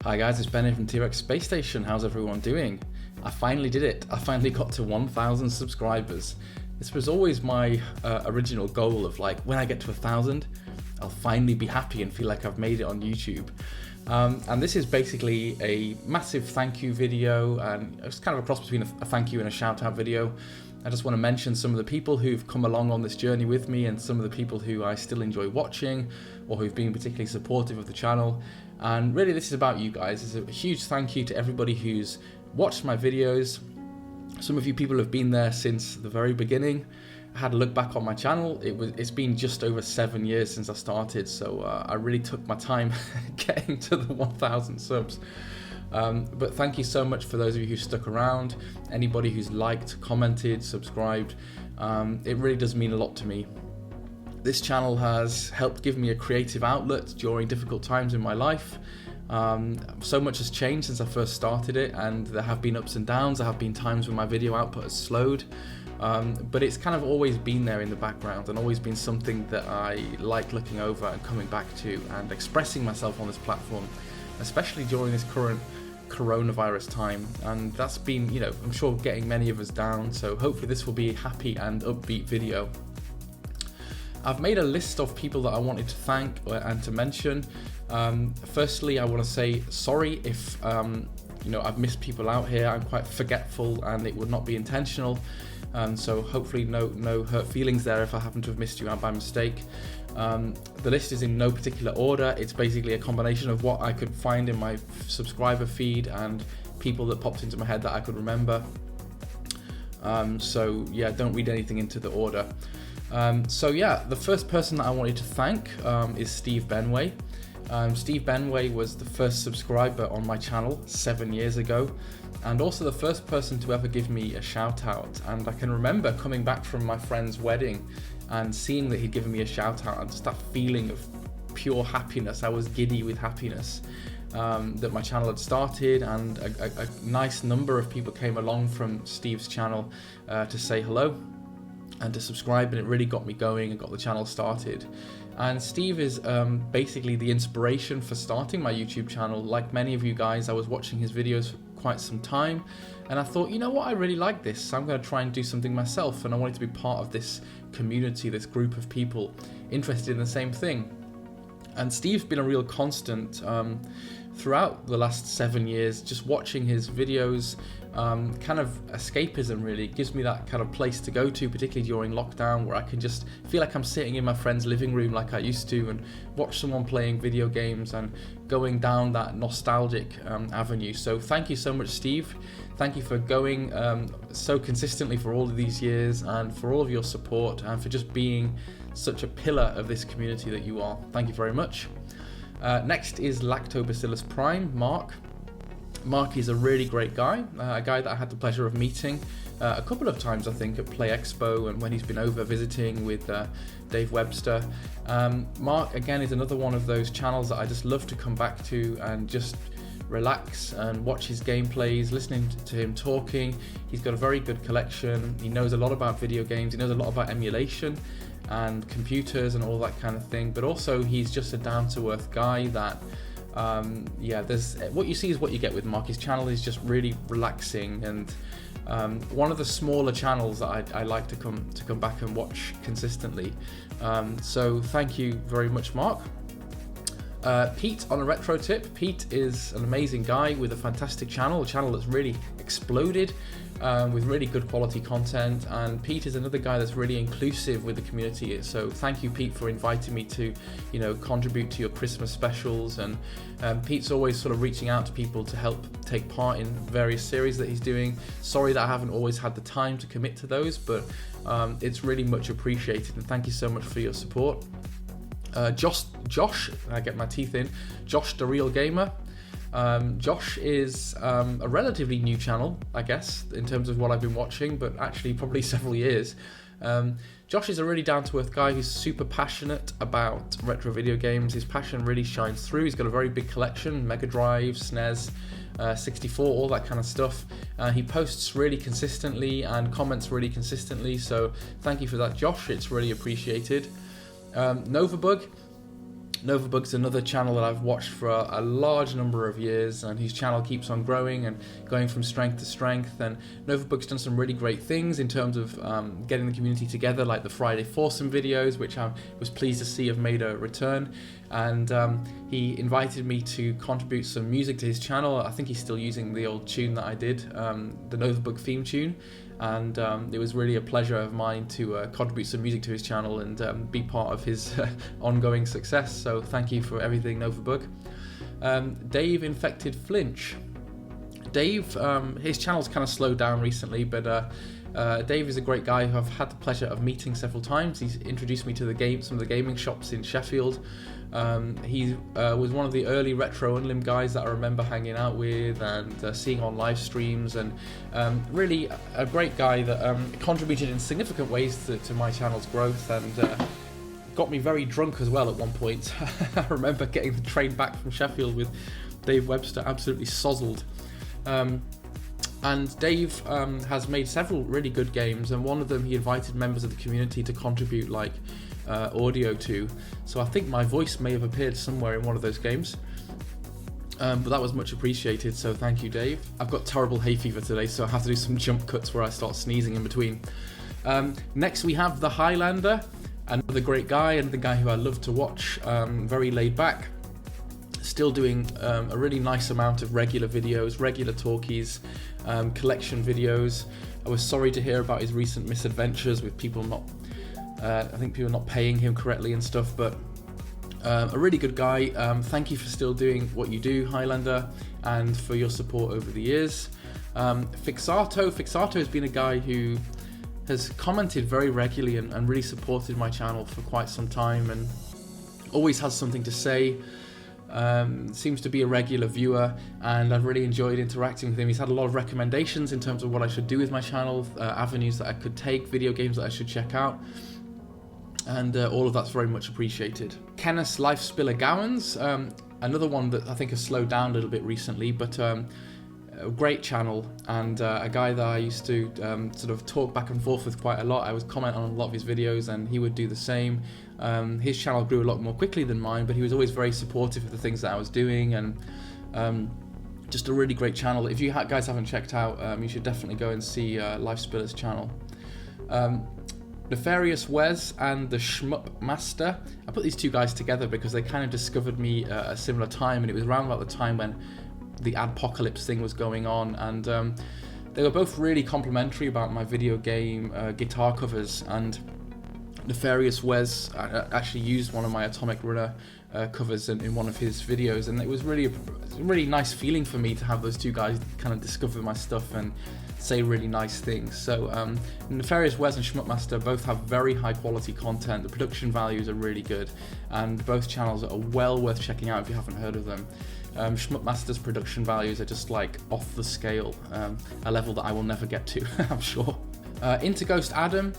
Hi guys, it's Ben here from T-Rex Space Station. How's everyone doing? I finally did it. I finally got to 1,000 subscribers. This was always my original goal of like, when I get to 1,000, I'll finally be happy and feel like I've made it on YouTube. And this is basically a massive thank you video, and it's kind of a cross between a thank you and a shout out video. I just want to mention some of the people who've come along on this journey with me and some of the people who I still enjoy watching or who've been particularly supportive of the channel. And really this is about you guys. It's a huge thank you to everybody who's watched my videos. Some of you people have been there since the very beginning. I had a look back on my channel. It's been just over 7 years since I started, so I really took my time getting to the 1,000 subs. But thank you so much for those of you who stuck around, anybody who's liked, commented, subscribed. It really does mean a lot to me. This channel has helped give me a creative outlet during difficult times in my life. So much has changed since I first started it, and there have been ups and downs. There have been times when my video output has slowed, but it's kind of always been there in the background and always been something that I like looking over and coming back to and expressing myself on this platform, especially during this current coronavirus time. And that's been, I'm sure getting many of us down, so hopefully this will be a happy and upbeat video. I've made a list of people that I wanted to thank and to mention. Firstly, I want to say sorry if I've missed people out here. I'm quite forgetful and it would not be intentional. So hopefully no hurt feelings there if I happen to have missed you out by mistake. The list is in no particular order. It's basically a combination of what I could find in my subscriber feed and people that popped into my head that I could remember. So yeah, don't read anything into the order. The first person that I wanted to thank is Steve Benway. Steve Benway was the first subscriber on my channel 7 years ago, and also the first person to ever give me a shout out. And I can remember coming back from my friend's wedding and seeing that he'd given me a shout out, and just that feeling of pure happiness. I was giddy with happiness that my channel had started, and a nice number of people came along from Steve's channel to say hello and to subscribe, and it really got me going and got the channel started. And Steve is basically the inspiration for starting my YouTube channel. Like many of you guys, I was watching his videos for quite some time, and I thought, you know what, I really like this, so I'm going to try and do something myself. And I wanted to be part of this community, this group of people interested in the same thing. And Steve's been a real constant throughout the last 7 years, just watching his videos. Kind of escapism, really. It gives me that kind of place to go to, particularly during lockdown, where I can just feel like I'm sitting in my friend's living room like I used to, and watch someone playing video games and going down that nostalgic avenue. So thank you so much, Steve. Thank you for going so consistently for all of these years, and for all of your support, and for just being such a pillar of this community that you are. Thank you very much. Next is Lactobacillus Prime, Mark. Mark is a really great guy, a guy that I had the pleasure of meeting a couple of times, I think, at Play Expo, and when he's been over visiting with Dave Webster. Mark, again, is another one of those channels that I just love to come back to and just relax and watch his gameplays, listening to him talking. He's got a very good collection. He knows a lot about video games. He knows a lot about emulation and computers and all that kind of thing, but also he's just a down-to-earth guy that there's what you see is what you get with Mark. His channel is just really relaxing, and one of the smaller channels that I like to come back and watch consistently. So thank you very much, Mark. Pete, on a retro tip, Pete is an amazing guy with a fantastic channel, a channel that's really exploded with really good quality content. And Pete is another guy that's really inclusive with the community. So thank you, Pete, for inviting me to, contribute to your Christmas specials. And Pete's always sort of reaching out to people to help take part in various series that he's doing. Sorry that I haven't always had the time to commit to those, but it's really much appreciated. And thank you so much for your support. Josh, I get my teeth in, Josh the Real Gamer. Josh is a relatively new channel, I guess, in terms of what I've been watching, but actually probably several years. Josh is a really down-to-earth guy who's super passionate about retro video games. His passion really shines through. He's got a very big collection, Mega Drive, SNES, 64, all that kind of stuff. He posts really consistently and comments really consistently, so thank you for that, Josh. It's really appreciated. Novabug Novabug's another channel that I've watched for a large number of years, and his channel keeps on growing and going from strength to strength. And Novabug's done some really great things in terms of getting the community together, like the Friday Foursome videos, which I was pleased to see have made a return. And he invited me to contribute some music to his channel. I think he's still using the old tune that I did, the Novabug theme tune. And it was really a pleasure of mine to contribute some music to his channel and be part of his ongoing success. So thank you for everything, Novabug. Dave Infected Flinch. Dave, his channel's kind of slowed down recently, but Dave is a great guy who I've had the pleasure of meeting several times. He's introduced me to some of the gaming shops in Sheffield. He was one of the early retro Unlim guys that I remember hanging out with and seeing on live streams, and really a great guy that contributed in significant ways to my channel's growth, and got me very drunk as well at one point. I remember getting the train back from Sheffield with Dave Webster absolutely sozzled. And Dave has made several really good games, and one of them he invited members of the community to contribute audio to. So I think my voice may have appeared somewhere in one of those games. But that was much appreciated, so thank you, Dave. I've got terrible hay fever today, so I have to do some jump cuts where I start sneezing in between. Next we have the Highlander, another great guy, and the guy who I love to watch, very laid back. Still doing a really nice amount of regular videos, regular talkies, collection videos. I was sorry to hear about his recent misadventures with people not paying him correctly and stuff, but a really good guy. Thank you for still doing what you do, Highlander, and for your support over the years. Fixato has been a guy who has commented very regularly and really supported my channel for quite some time, and always has something to say. Seems to be a regular viewer, and I've really enjoyed interacting with him. He's had a lot of recommendations in terms of what I should do with my channel, avenues that I could take, video games that I should check out, and all of that's very much appreciated. Kenneth Life Spiller Gowans, another one that I think has slowed down a little bit recently, but a great channel, and a guy that I used to sort of talk back and forth with quite a lot. I would comment on a lot of his videos and he would do the same. His channel grew a lot more quickly than mine, but he was always very supportive of the things that I was doing, and just a really great channel. If you guys haven't checked out, you should definitely go and see Life Spiller's channel. Nefarious Wes and the Shmup Master. I put these two guys together because they kind of discovered me at a similar time, and it was around about the time when the adpocalypse thing was going on, and they were both really complimentary about my video game guitar covers. And Nefarious Wes actually used one of my Atomic Runner covers in one of his videos, and it was really a really nice feeling for me to have those two guys kind of discover my stuff and say really nice things. So Nefarious Wes and Schmuckmaster both have very high quality content. The production values are really good, and both channels are well worth checking out if you haven't heard of them. Schmuckmaster's production values are just like off the scale, a level that I will never get to, I'm sure. Interghost Adam,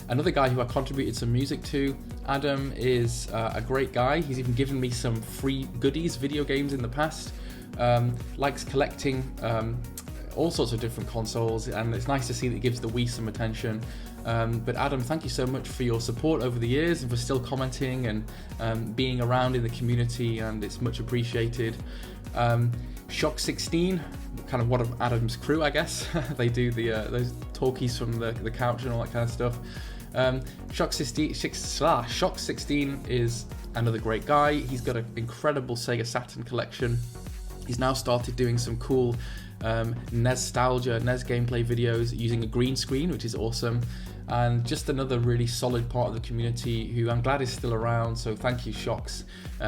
another guy who I contributed some music to. Adam is a great guy. He's even given me some free goodies, video games in the past. Likes collecting all sorts of different consoles, and it's nice to see that he gives the Wii some attention. But Adam, thank you so much for your support over the years and for still commenting and being around in the community, and it's much appreciated. Shock 16, kind of one of Adam's crew, I guess. They do those talkies from the couch and all that kind of stuff. Shock 16 is another great guy. He's got an incredible Sega Saturn collection. He's now started doing some cool nostalgia, NES gameplay videos using a green screen, which is awesome. And just another really solid part of the community who I'm glad is still around. So thank you, Shocks,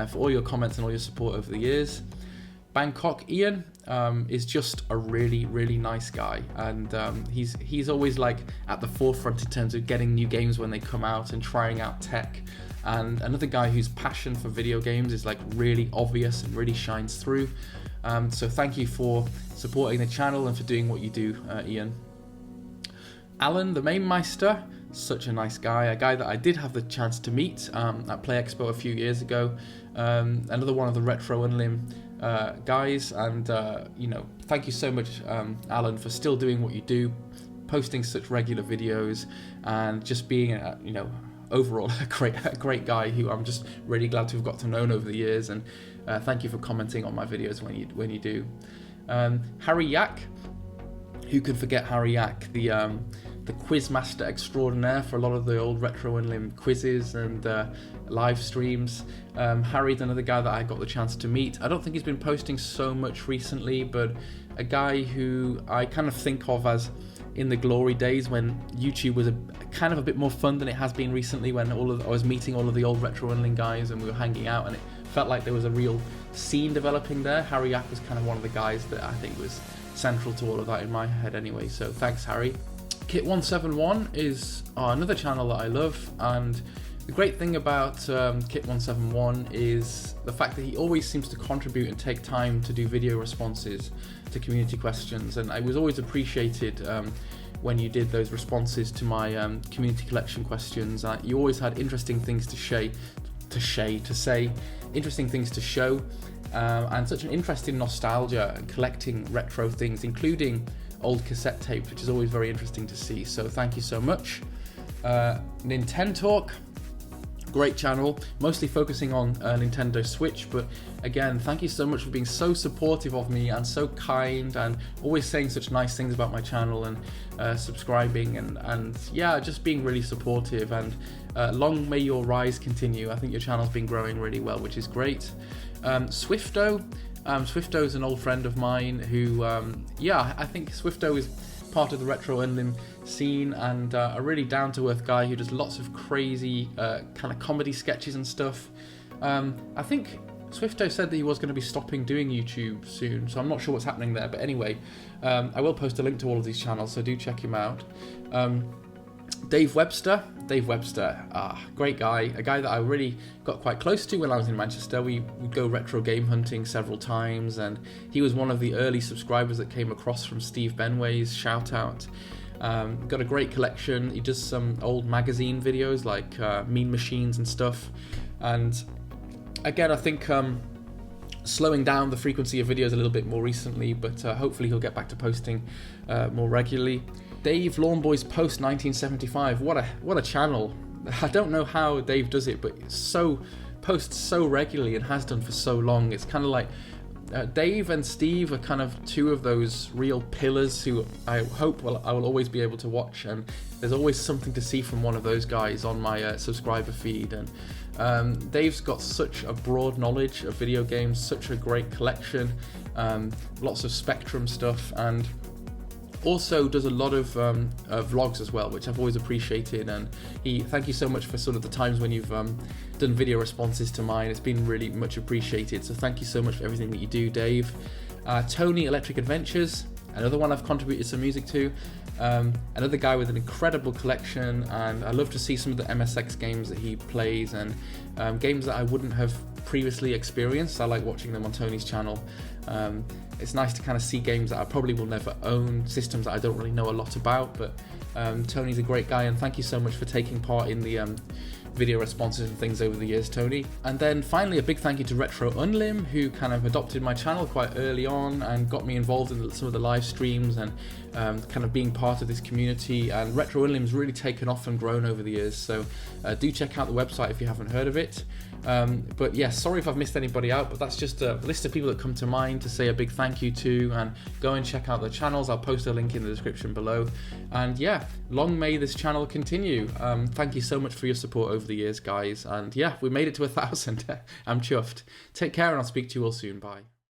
for all your comments and all your support over the years. Bangkok Ian is just a really, really nice guy, and he's always like at the forefront in terms of getting new games when they come out and trying out tech. And another guy whose passion for video games is like really obvious and really shines through. So thank you for supporting the channel and for doing what you do, Ian. Alan the Main Meister, such a nice guy, a guy that I did have the chance to meet at Play Expo a few years ago. Another one of the retro Unlim guys, and thank you so much, Alan, for still doing what you do, posting such regular videos, and just being overall a great guy who I'm just really glad to have got to know over the years, and thank you for commenting on my videos when you do. Harry Yak, who could forget Harry Yak, the quiz master extraordinaire for a lot of the old Retro Unlim quizzes and live streams. Harry's another guy that I got the chance to meet. I don't think he's been posting so much recently, but a guy who I kind of think of as in the glory days when YouTube was kind of a bit more fun than it has been recently, when I was meeting all of the old Retro Unlim guys and we were hanging out and it felt like there was a real scene developing there. Harry Yak was kind of one of the guys that I think was central to all of that in my head anyway, so thanks Harry. Kit171 is another channel that I love, and the great thing about Kit171 is the fact that he always seems to contribute and take time to do video responses to community questions, and I was always appreciated when you did those responses to my community collection questions. You always had interesting things to say, interesting things to show, and such an interest in nostalgia and collecting retro things, including old cassette tapes, which is always very interesting to see, so thank you so much. Nintendo Talk, great channel, mostly focusing on Nintendo Switch, but again, thank you so much for being so supportive of me and so kind and always saying such nice things about my channel and subscribing and yeah, just being really supportive, and long may your rise continue. I think your channel's been growing really well, which is great. Swifto. Swifto is an old friend of mine who, yeah, I think Swifto is part of the Retro Unlim scene, and a really down-to-earth guy who does lots of crazy kind of comedy sketches and stuff. I think Swifto said that he was going to be stopping doing YouTube soon, so I'm not sure what's happening there, but anyway, I will post a link to all of these channels, so do check him out. Dave Webster, great guy, a guy that I really got quite close to when I was in Manchester. We would go retro game hunting several times, and he was one of the early subscribers that came across from Steve Benway's shout out. Got a great collection. He does some old magazine videos like Mean Machines and stuff, and again I think slowing down the frequency of videos a little bit more recently, but hopefully he'll get back to posting more regularly. Dave Lawnboys Post 1975, what a channel. I don't know how Dave does it, but posts so regularly and has done for so long. It's kind of like Dave and Steve are kind of two of those real pillars who I hope I will always be able to watch, and there's always something to see from one of those guys on my subscriber feed. And Dave's got such a broad knowledge of video games, such a great collection, lots of Spectrum stuff, and also does a lot of vlogs as well, which I've always appreciated. And thank you so much for sort of the times when you've done video responses to mine. It's been really much appreciated, so thank you so much for everything that you do, Dave. Tony Electric Adventures, another one I've contributed some music to, another guy with an incredible collection, and I love to see some of the MSX games that he plays, and games that I wouldn't have previously experienced. I like watching them on Tony's channel. It's nice to kind of see games that I probably will never own, systems that I don't really know a lot about, but Tony's a great guy, and thank you so much for taking part in the video responses and things over the years, Tony. And then finally, a big thank you to Retro Unlim, who kind of adopted my channel quite early on and got me involved in some of the live streams and kind of being part of this community. And Retro Unlim's really taken off and grown over the years, so do check out the website if you haven't heard of it. But yeah, sorry if I've missed anybody out, but that's just a list of people that come to mind to say a big thank you to, and go and check out their channels. I'll post a link in the description below. And yeah, long may this channel continue. Thank you so much for your support over the years, guys, and yeah, we made it to 1,000. I'm chuffed. Take care, and I'll speak to you all soon. Bye.